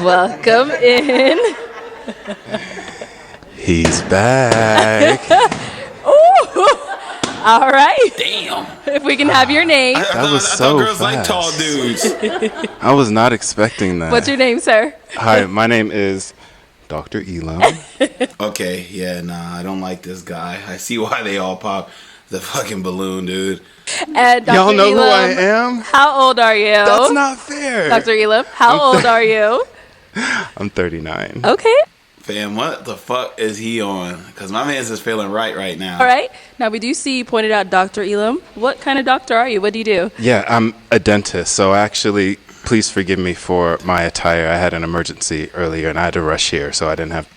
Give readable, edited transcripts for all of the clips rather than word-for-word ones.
Welcome in. He's back. Ooh. All right. Damn. If we can have your name. I thought girls like tall dudes. I was not expecting that. What's your name, sir? Hi, my name is Dr. Elam. Okay, yeah, nah, I don't like this guy. I see why they all pop the fucking balloon, dude. And Dr. Y'all know Elam, who I am? How old are you? That's not fair. Dr. Elam, how old are you? I'm 39. Okay. Fam, what the fuck is he on? Because my man's just feeling right now. All right. Now, we do see you pointed out Dr. Elam. What kind of doctor are you? What do you do? Yeah, I'm a dentist, so actually, please forgive me for my attire. I had an emergency earlier, and I had to rush here, so I didn't have...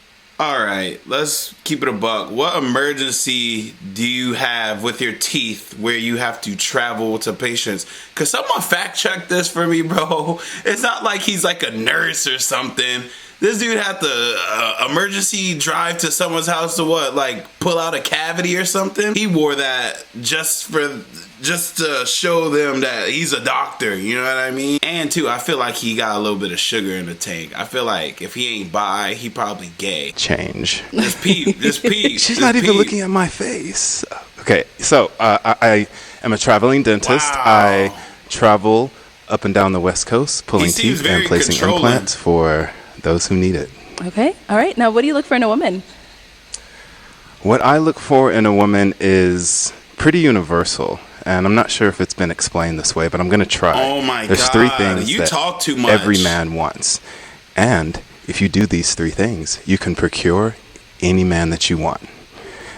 All right, let's keep it a buck. What emergency do you have with your teeth where you have to travel to patients? Because someone fact check this for me, bro. It's not like he's like a nurse or something. This dude had to emergency drive to someone's house to what, like pull out a cavity or something? He wore that just to show them that he's a doctor, you know what I mean? And too, I feel like he got a little bit of sugar in the tank. I feel like if he ain't bi, he probably gay. Change. Just peep. She's not even looking at my face. Okay, so I am a traveling dentist. Wow. I travel up and down the West Coast, pulling teeth and placing implants for those who need it. Okay. All right. Now, what do you look for in a woman? What I look for in a woman is pretty universal, and I'm not sure if it's been explained this way, but I'm going to try. Oh my There's God. three things You that talk too much. every man wants. And if you do these three things, you can procure any man that you want.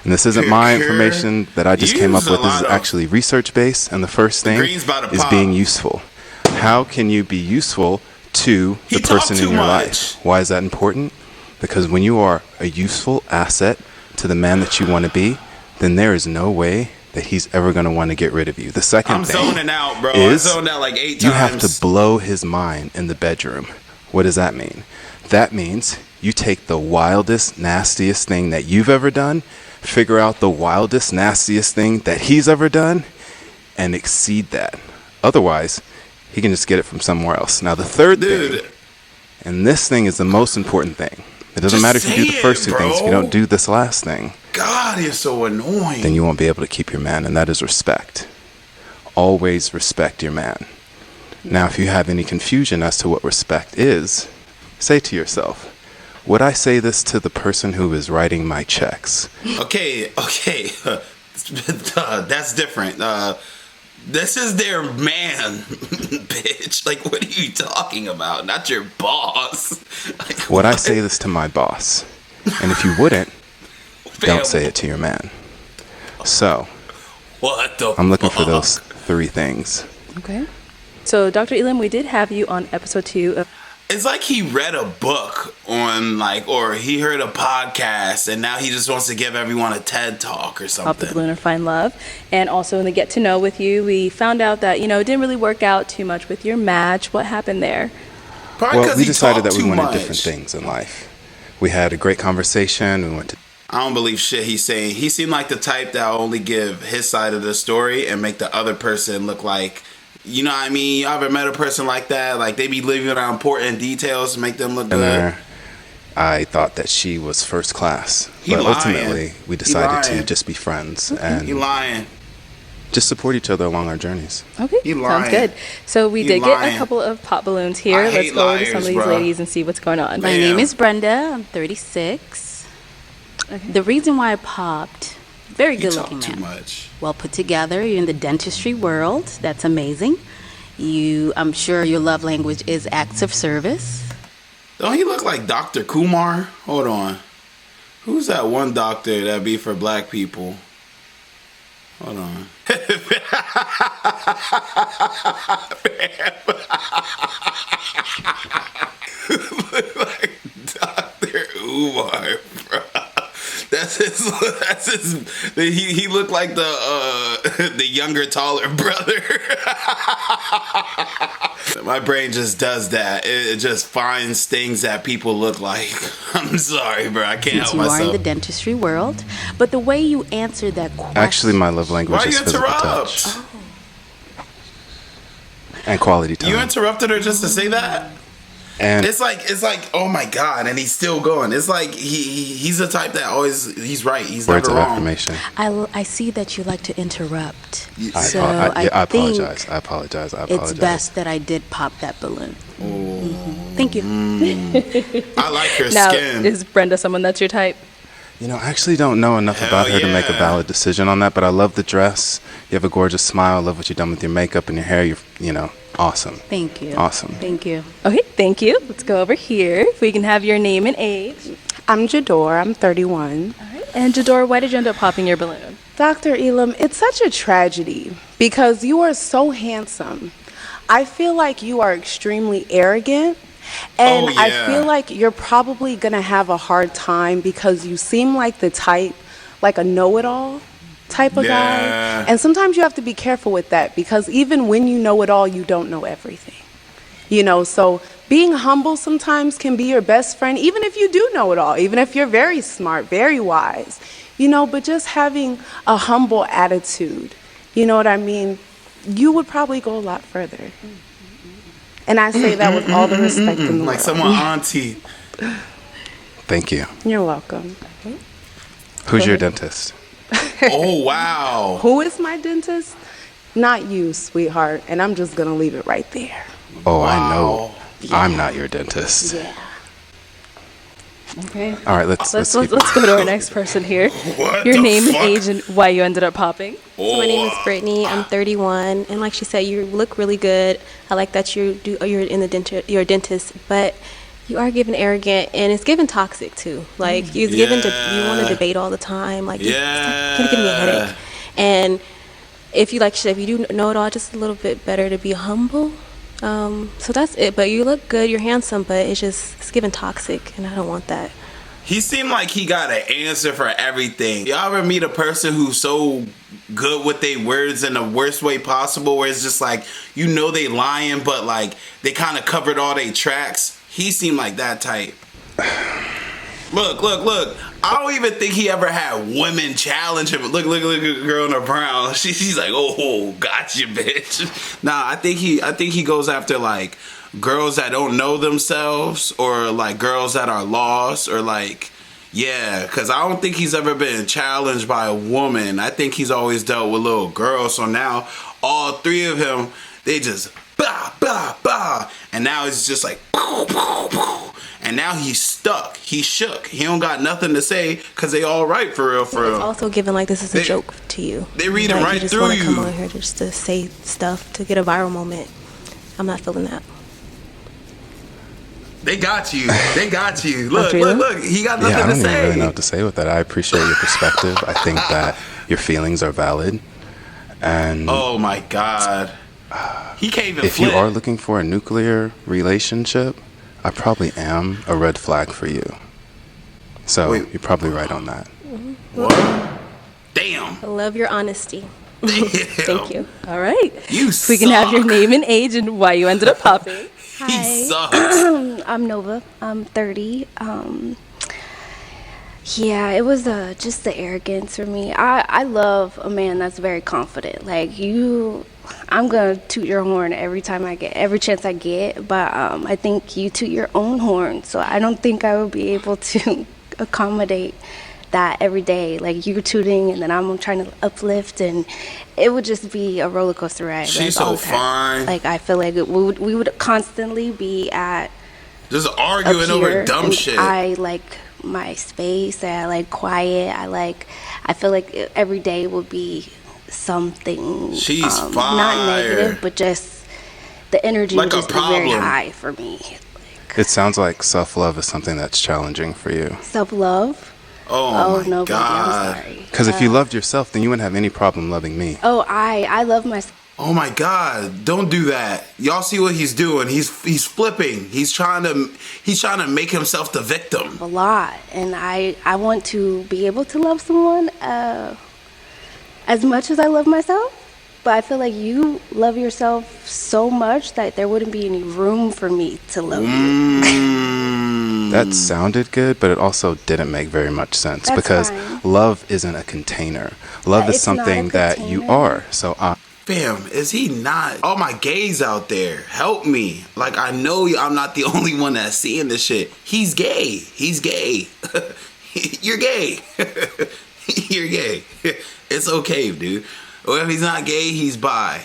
And this isn't my information that I just came up with. This is actually research-based, and the first thing is being useful. How can you be useful to the person in your life? Why is that important? Because when you are a useful asset to the man that you want to be, then there is no way that he's ever going to want to get rid of you. The second thing zoning out, bro. is I zoned out like 8 times. You have to blow his mind in the bedroom. What does that mean? That means you take the wildest, nastiest thing that you've ever done, figure out the wildest, nastiest thing that he's ever done, and exceed that. Otherwise, he can just get it from somewhere else. Now, the third thing, and this thing is the most important thing. It doesn't matter if you do the first two things. If you don't do this last thing, God, you're so annoying. then you won't be able to keep your man, and that is respect. Always respect your man. Now, if you have any confusion as to what respect is, say to yourself, would I say this to the person who is writing my checks? Okay. That's different. This is their man, bitch. Like, what are you talking about? Not your boss. Like, would I say this to my boss? And if you wouldn't, don't say it to your man. So, I'm looking for those three things. Okay. So, Dr. Elam, we did have you on episode 2 of... It's like he read a book on, like, or he heard a podcast, and now he just wants to give everyone a TED Talk or something. Pop the Balloon or Find Love. And also in the Get to Know with you, we found out that, it didn't really work out too much with your match. What happened there? Well, we decided that we wanted different things in life. We had a great conversation. We went to... I don't believe shit he's saying. He seemed like the type that will only give his side of the story and make the other person look like... You know what I mean? You ever met a person like that? Like, they be leaving out important details to make them look good. I thought that she was first class. But ultimately, we decided to just be friends. And lying. Just support each other along our journeys. Okay, sounds good. So we did get a couple of pop balloons here. Let's go over to some of these ladies and see what's going on. My name is Brenda. I'm 36. Okay. The reason why I popped... Very good looking man. Too much. Well put together. You're in the dentistry world. That's amazing. I'm sure your love language is acts of service. Don't he look like Dr. Kumar? Hold on. Who's that one doctor that be for black people? Hold on. Look like Dr. Umar, bro. That's his. He looked like the younger, taller brother. My brain just does that. It just finds things that people look like. I'm sorry, bro. I can't help myself. You are in the dentistry world, but the way you answered that question. Actually, my love language is physical touch. Oh. And quality time. You interrupted her just to say that? And it's like, oh my God, and he's still going. It's like he's the type that he's right. He's words never of wrong. affirmation. I see that you like to interrupt. So I think apologize. I apologize. it's best that I did pop that balloon. Thank you. I like her Now, skin. is Brenda someone that's your type? You know, I actually don't know enough Hell about her to make a yeah. valid decision on that, but I love the dress. You have a gorgeous smile. I love what you've done with your makeup and your hair. You're awesome. Thank you. Awesome. Thank you. Okay, thank you. Let's go over here. If we can have your name and age. I'm Jador. I'm 31. All right. And Jador, why did you end up popping your balloon? Dr. Elam, it's such a tragedy because you are so handsome. I feel like you are extremely arrogant. And Oh, yeah. I feel like you're probably going to have a hard time because you seem like the type, like a know-it-all type of Yeah. guy. And sometimes you have to be careful with that because even when you know it all, you don't know everything. So being humble sometimes can be your best friend, even if you do know it all, even if you're very smart, very wise, but just having a humble attitude, you know what I mean? You would probably go a lot further. And I say that with all the respect in the Like world. someone auntie. Thank you. You're welcome. Who's your dentist? Oh wow. Who is my dentist? Not you, sweetheart. And I'm just going to leave it right there. Oh, I know. I'm not your dentist. Yeah. Okay. All right, let's Let's keep go to our next person here. What Your the name, fuck? age, and why you ended up popping. So my name is Brittany. I'm 31, and like she said, you look really good. I like that you're in the you're a dentist, but you are given arrogant, and it's given toxic too. Like you given you want to debate all the time. Like it's gonna give me a headache. And if you like, if you do know it all, just a little bit better to be humble. So that's it. But you look good, you're handsome, but it's given toxic, and I don't want that. He seemed like he got an answer for everything. Y'all ever meet a person who's so good with their words in the worst way possible, where it's just like, they lying, but like they kind of covered all their tracks? He seemed like that type. Look. I don't even think he ever had women challenge him. Look at the girl in the brown. She's like, oh, gotcha, bitch. Nah, I think he goes after like girls that don't know themselves, or like girls that are lost, or like, because I don't think he's ever been challenged by a woman. I think he's always dealt with little girls. So now all three of him, they just bah, bah, bah. And now it's just like, poof, poof, poof. And now he's stuck. He's shook. He don't got nothing to say because they all right for real. It's also given like this is a joke to you. They read it right you just through wanna you. Come on here just to say stuff to get a viral moment. I'm not feeling that. They got you. Look. He got nothing Yeah, I to don't even say. really know what to say with that. I appreciate your perspective. I think that your feelings are valid. And Oh my God. He can't even if flip. you are looking for a nuclear relationship, I probably am a red flag for you. So Wait. you're probably right on that. What? Damn. I love your honesty. Damn. Thank you. All right. You If we can have your suck. name and age and why you ended up popping. He sucks. I'm Nova. I'm 30. Yeah, it was just the arrogance for me. I love a man that's very confident. Like I'm gonna toot your horn every chance I get. But I think you toot your own horn, so I don't think I would be able to accommodate that every day. Like you're tooting, and then I'm trying to uplift, and it would just be a roller coaster ride. She's like, all so the time. fine. Like I feel like we would constantly be at Just up arguing over here, dumb and shit. I like my space. I like quiet. I feel like every day would be something. She's not fire. negative, but just the energy Like would a just be very problem. high for me. It sounds like self-love is something that's challenging for you. Self-love. Oh my no, God. baby, I'm sorry. Because if you loved yourself, then you wouldn't have any problem loving me. I love myself. Oh my God! Don't do that. Y'all see what he's doing? He's flipping. He's trying to make himself the victim. A lot, and I want to be able to love someone as much as I love myself, but I feel like you love yourself so much that there wouldn't be any room for me to love you. That sounded good, but it also didn't make very much sense. That's because fine. love isn't a container. Love is It's not a something that you container. are. So fam, is he not? All my gays out there, help me. Like, I know I'm not the only one that's seeing this shit. He's gay. He's gay. You're gay. You're gay. It's okay, dude. Or if he's not gay, he's bi.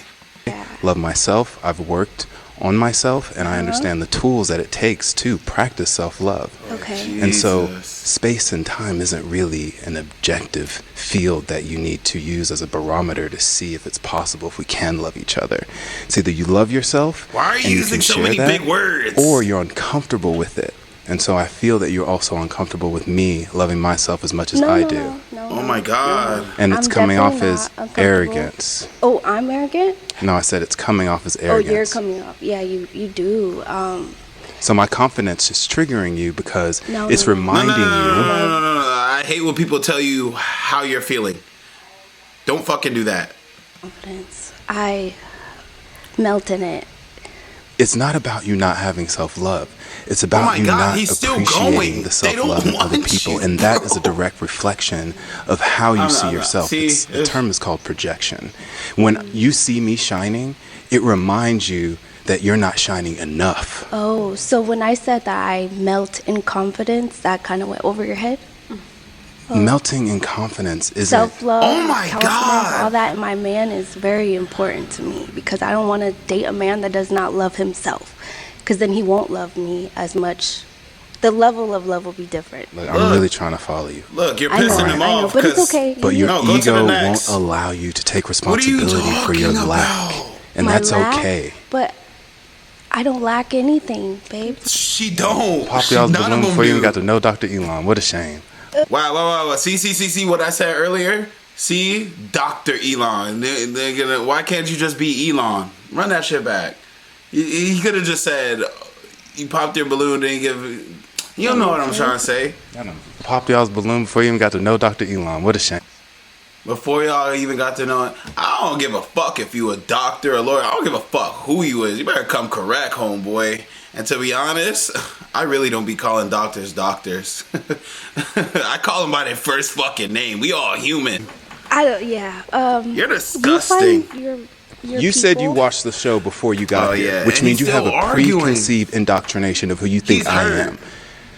Love myself. I've worked on myself, and I understand the tools that it takes to practice self-love. Okay. And so space and time isn't really an objective field that you need to use as a barometer to see if it's possible, if we can love each other. It's either you love yourself, why are you using so many big words? Or you're uncomfortable with it. And so I feel that you're also uncomfortable with me loving myself as much as I do. Oh my God. And it's coming off as arrogance. Oh, I'm arrogant? No, I said it's coming off as arrogance. Oh, you're coming off. Yeah, you do. So my confidence is triggering you because it's reminding you. No. I hate when people tell you how you're feeling. Don't fucking do that. Confidence. I melt in it. It's not about you not having self-love. It's about you not appreciating the self-love in other people. And that is a direct reflection of how you see yourself. The term is called projection. When you see me shining, it reminds you that you're not shining enough. Oh, so when I said that I melt in confidence, that kind of went over your head? Melting in confidence isn't... Self-love, oh my God, all that in my man is very important to me because I don't want to date a man that does not love himself because then he won't love me as much. The level of love will be different. Look, I'm really trying to follow you. Look, you're pissing him off. But it's okay. But your ego won't allow you to take responsibility for your lack. And that's okay. But I don't lack anything, babe. She don't. Pop y'all's balloon before you even got to know Dr. Elon. What a shame. Wow. See what I said earlier? See? Dr. Elon. They're gonna, why can't you just be Elon? Run that shit back. He could have just said, you popped your balloon, didn't give... You don't know what I'm trying to say. Pop y'all's balloon before you even got to know Dr. Elon. What a shame. Before y'all even got to know it, I don't give a fuck if you a doctor or a lawyer. I don't give a fuck who you is. You better come correct, homeboy. And to be honest, I really don't be calling doctors doctors. I call them by their first fucking name. We all human. You're disgusting. You said you watched the show before you got here, which means you have a preconceived indoctrination of who you think I am.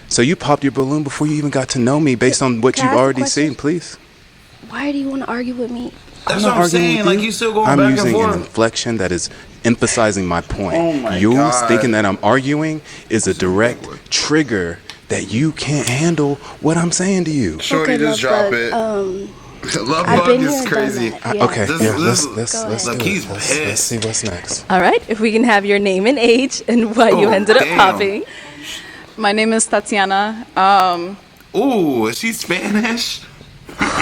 So you popped your balloon before you even got to know me based on what you've already seen, please. Why do you want to argue with me? That's what I'm saying. Like, you still going back and forth. I'm using an inflection that is emphasizing my point. Oh my you God. thinking that I'm arguing is a direct trigger that you can't handle what I'm saying to you. Shorty, okay, just drop it. Love bug is crazy. Okay, let's look, he's pissed. Let's see what's next. All right, if we can have your name and age and why you ended up popping. My name is Tatiana. Ooh, is she Spanish?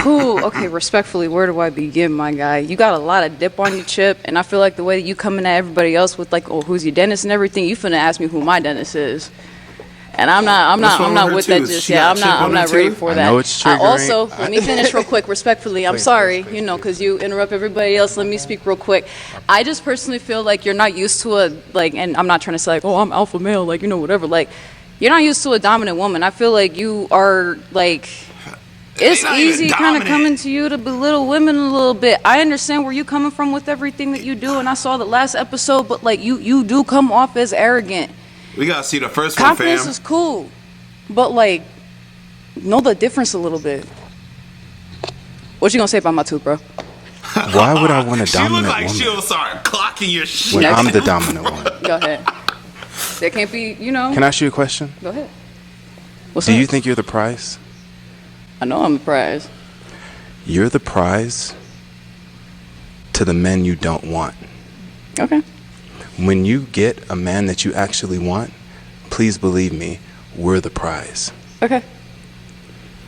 Okay, respectfully, where do I begin, my guy? You got a lot of dip on your chip, and I feel like the way that you coming at everybody else with like, oh, who's your dentist and everything, you finna ask me who my dentist is. And I'm not with that just yet. I'm not ready for that. I know it's triggering. Also, let me finish real quick, respectfully. I'm sorry, because you interrupt everybody else. Let me speak real quick. I just personally feel like you're not used to and I'm not trying to say like, oh, I'm alpha male, like, whatever. Like, you're not used to a dominant woman. I feel like you are like, it's easy kind of coming to you to belittle women a little bit. I understand where you coming from with everything that you do, and I saw the last episode, but like you do come off as arrogant. We gotta see the first one, fam. Confidence is cool, but like, know the difference a little bit. What you gonna say about my tooth, bro? Why would I want a dominant woman? She look like she'll start clocking your shit. When I'm the dominant one. Go ahead. There can't be, Can I ask you a question? Go ahead. Do you think you're the prize? I know I'm the prize. You're the prize to the men you don't want. Okay. When you get a man that you actually want, please believe me, we're the prize. Okay.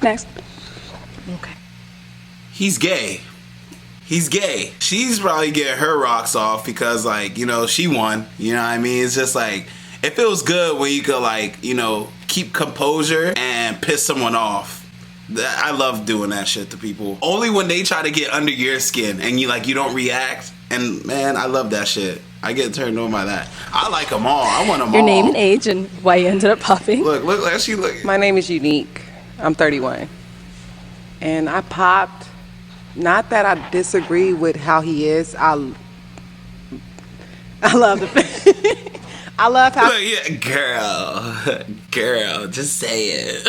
Next. Okay. He's gay. He's gay. She's probably getting her rocks off because, like, she won. You know what I mean? It's just like, it feels good when you could, like, keep composure and piss someone off. I love doing that shit to people. Only when they try to get under your skin and you don't react. And man, I love that shit. I get turned on by that. I like them all. I want them all. Your name and age and why you ended up popping. Look, actually, look. My name is Unique. I'm 31. And I popped, not that I disagree with how he is. I I love the. I love how. Look, yeah, girl, just say it.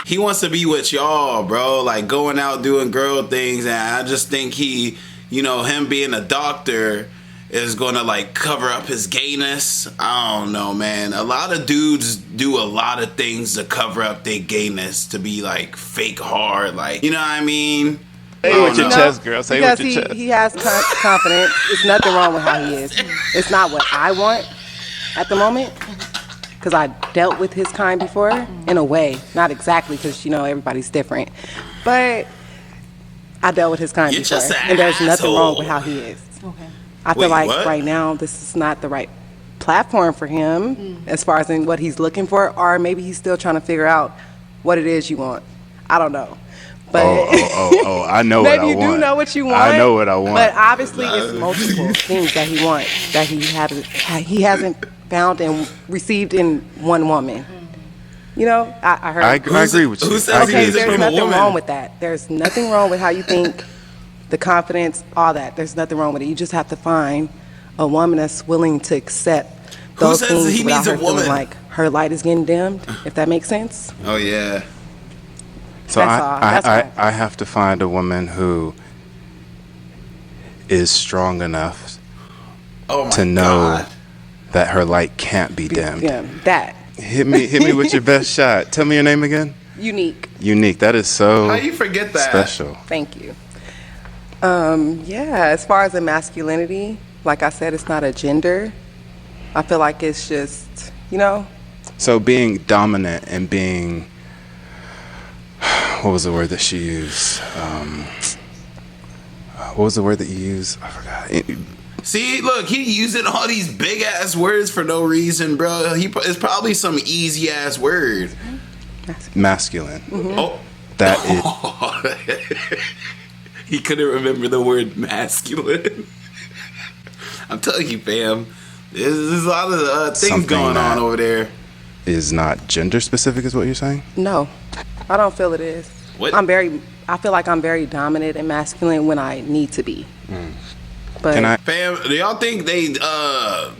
He wants to be with y'all, bro. Like going out doing girl things, and I just think him being a doctor is gonna like cover up his gayness. I don't know, man. A lot of dudes do a lot of things to cover up their gayness to be like fake hard, like you know what I mean. Say it with your chest, girl. Say it with your chest. He has confidence. There's nothing wrong with how he is. It's not what I want at the moment. Because I dealt with his kind before, in a way. Not exactly, because, everybody's different. But I dealt with his kind You're before. just an And there's nothing asshole. wrong with how he is. Okay. I feel Wait, like what? right now, this is not the right platform for him, as far as in what he's looking for. Or maybe he's still trying to figure out what it is you want. I don't know. But Oh, I know what I maybe want. you do know what you want. I know what I want. But obviously, it's multiple things that he wants that he hasn't found and received in one woman. I heard. I agree with you. Who says I he agree needs with it There's from you. a nothing woman? wrong with that. There's nothing wrong with how you think, the confidence, all that. There's nothing wrong with it. You just have to find a woman that's willing to accept those says things he without needs a her feeling woman? like her light is getting dimmed, if that makes sense. Oh yeah. So That's all. That's I have to find a woman who is strong enough Oh my to know God. that her light can't be dimmed. Yeah, that. Hit me with your best shot. Tell me your name again. Unique. Unique. That is so How you forget that? special. Thank you. Yeah, as far as the masculinity, like I said, it's not a gender. I feel like it's just, So being dominant and being, what was the word that she used? What was the word that you used? I forgot. See, look, he using all these big ass words for no reason, bro. It's probably some easy ass word. Masculine. Oh, That is. he couldn't remember the word masculine. I'm telling you, fam. There's a lot of things Something going on that- over there. Is not gender specific, is what you're saying? No, I don't feel it is. What? I feel like I'm very dominant and masculine when I need to be. But Can I? Fam, do y'all think they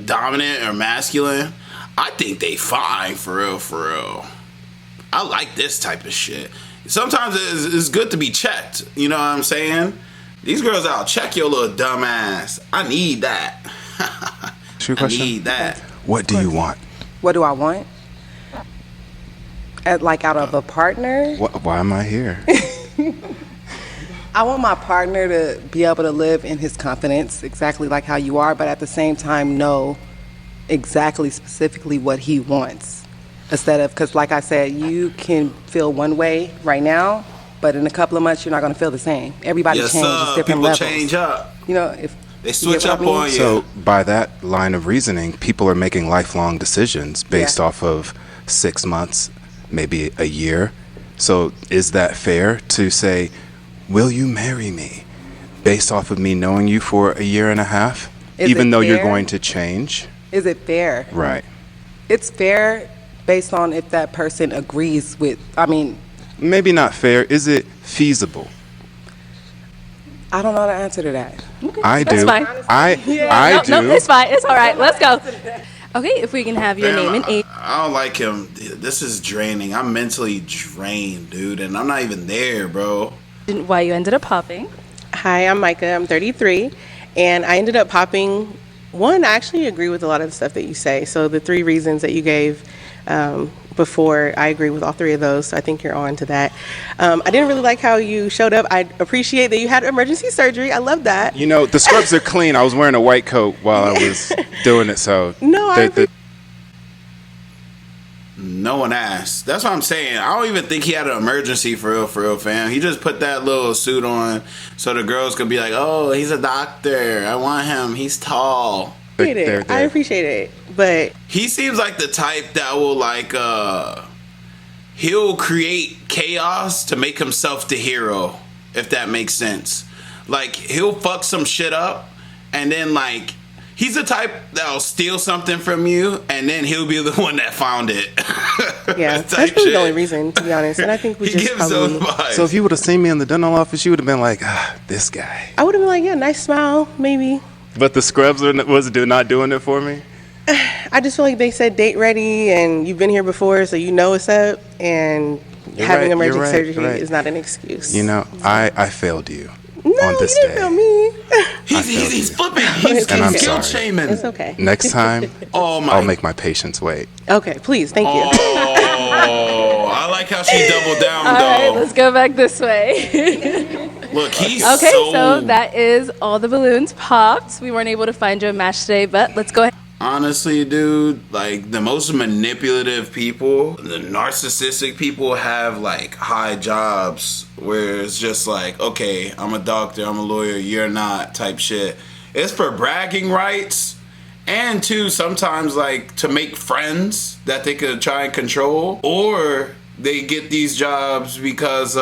dominant or masculine? I think they fine, for real, for real. I like this type of shit. Sometimes it's good to be checked. You know what I'm saying? These girls out, check your little dumb ass. I need that. Ask you a I question? need that. What do you want? what do I want? Out of a partner? Why am I here? I want my partner to be able to live in his confidence, exactly like how you are, but at the same time know exactly specifically what he wants. Instead of, because like I said, you can feel one way right now, but in a couple of months you're not going to feel the same. Everybody Yes, changes sir. different People levels. change up. If They you switch get up what I mean? on you. So by that line of reasoning, people are making lifelong decisions based Yeah. off of 6 months, maybe a year. So is that fair to say, will you marry me based off of me knowing you for a year and a half, Is even it though you're fair? going to change? Is it fair? Right. It's fair based on if that person agrees with, Maybe not fair. Is it feasible? I don't know the answer to that. I That's do. fine. I do. No, it's fine. It's all right. Let's go. Okay, if we can have your Damn, name and age. I don't like him. This is draining. I'm mentally drained, dude, and I'm not even there, bro. Why you ended up popping. Hi, I'm Micah. I'm 33, and I ended up popping. One, I actually agree with a lot of the stuff that you say. So the 3 reasons that you gave before, I agree with all 3 of those. So I think you're on to that. I didn't really like how you showed up. I appreciate that you had emergency surgery. I love that. You know, the scrubs are clean. I was wearing a white coat while I was doing it, so. No, I No one asked. That's what I'm saying. I don't even think he had an emergency for real, fam. He just put that little suit on so the girls could be like, oh, he's a doctor. I want him. He's tall. I appreciate it. But He seems like the type that will he'll create chaos to make himself the hero, if that makes sense. Like, he'll fuck some shit up and then he's the type that'll steal something from you and then he'll be the one that found it. Yeah, type that's really shit. the only reason, to be honest. And I think we He just gives those probably. vibes. So if you would have seen me in the dental office, you would have been like, this guy. I would have been like, yeah, nice smile, maybe. But the scrubs was not doing it for me. I just feel like they said date ready, and you've been here before, so you know what's up. And having emergency surgery is not an excuse. You know, I failed you No, on this you didn't day. feel me. He's flipping. He's And I'm guilt sorry. shaming. It's okay. Next time, Oh my. I'll make my patients wait. Okay, please, thank you. Oh, I like how she doubled down All right, though. let's go back this way. Look, he's Okay, so so that is all the balloons popped. We weren't able to find you a match today, but let's go ahead. honestly, dude, like the most manipulative people, the narcissistic people have like high jobs where it's just like, okay, I'm a doctor, I'm a lawyer, you're not type shit. It's for bragging rights and too sometimes like to make friends that they could try and control, or they get these jobs because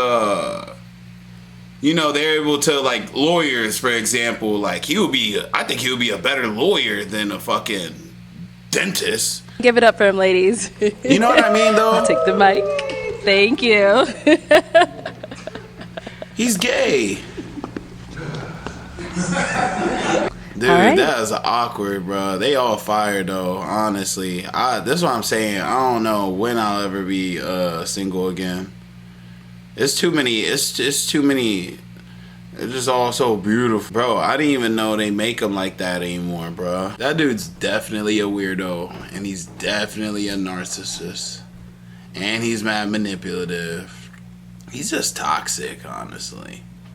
you know, they're able to, like, lawyers, for example, like, I think he would be a better lawyer than a fucking dentist. Give it up for him, ladies. You know what I mean, though? I'll take the mic. Thank you. He's gay. Dude, right. that was awkward, bro. They all fired, though, honestly. That's what I'm saying. I don't know when I'll ever be single again. It's too many. It's too many. It's just all so beautiful, bro. I didn't even know they make them like that anymore, bro. That dude's definitely a weirdo, and he's definitely a narcissist, and he's mad manipulative. He's just toxic, honestly.